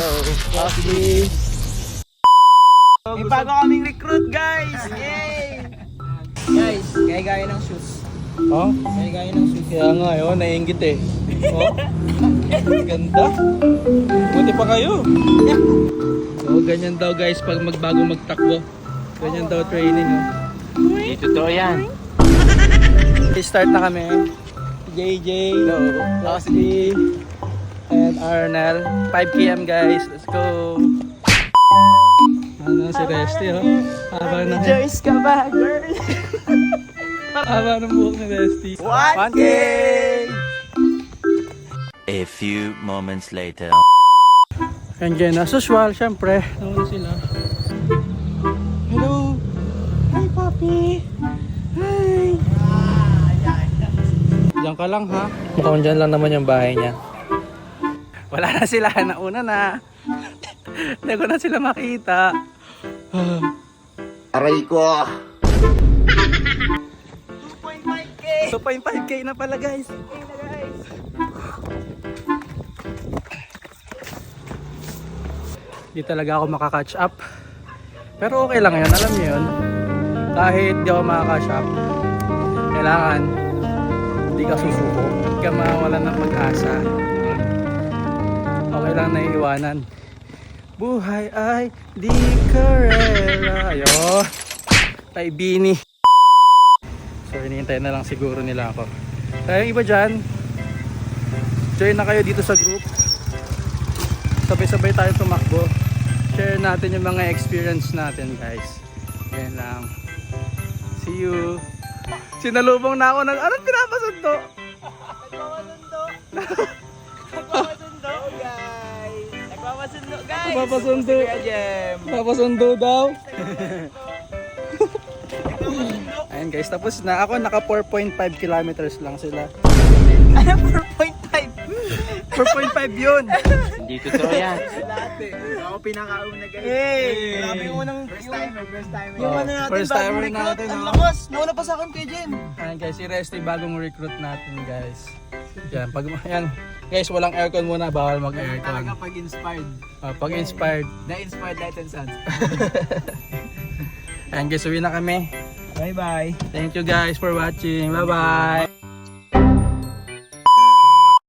Hello. Ashley. May bago kaming recruit, guys! Yay! Guys, gaya-gaya ng shoes. Oh? Gaya-gaya ng shoes. Kaya nga, yun, naiingit eh. Oh? Ganda. Buti pa kayo. So, ganyan daw guys pag magbago magtakbo. Ganyan daw training. Oh. Hindi totoo yan. Start na kami. JJ, Ashley, and Arnel. 5 km guys. Let's go. Ano si Resty, oh. Haba na. Joyce ka ba, girl? Haba ng buhok ni Resty. 1K! A few moments later. And dyan, as usual, syempre, nauna sila. Hello! Hi, Papi! Hi! Diyan ka lang, ha? Mukhang dyan lang naman yung bahay niya. Wala na sila, nauna na. Hindi ko na sila makita. Aray ko! 2.5K! 2.5k na pala, guys. Di talaga ako makakatch up. Pero okay lang yun, alam niyo yun. Kahit di ako makakatch up, kailangan hindi ka susuko. Hindi ka mawalan ng pag-asa. Okay lang naiiwanan. Buhay ay di karera. Ayo. Kay Bini. So hinihintay na lang siguro nila ako. Kaya yung iba dyan, join na kayo dito sa group. Sabay-sabay tayo tumakbo. Share natin yung mga experience natin, guys. Yan lang. See you. Sinalubong na ako ng... Anong pinapasundo? Nagpapasundo, guys! Nagpapasundo, guys! Nagpapasundo. Kuya Jem! Papasundo daw. Ayun guys, tapos na. Ako naka 4.5 kilometers lang sila. Ano, 4.5? 4.5 yun. Hindi totoo yan. Dati. Ako pinakauna, guys. Hey! Grabe yung unang... First timer. Yung Oh, ano natin, first bagong timer recruit. natin, Ang oh. lakas! Nauna pa sa akin, Kuya Jem. Ayan guys, si Resty bagong recruit natin, guys. Yan, pag yan, guys, walang aircon muna, bawal mag-aircon. pag-inspired. Pag inspired. Na-inspired Light and Sons. Ayan guys, uwi na kami. Bye-bye. Thank you guys for watching. Bye-bye.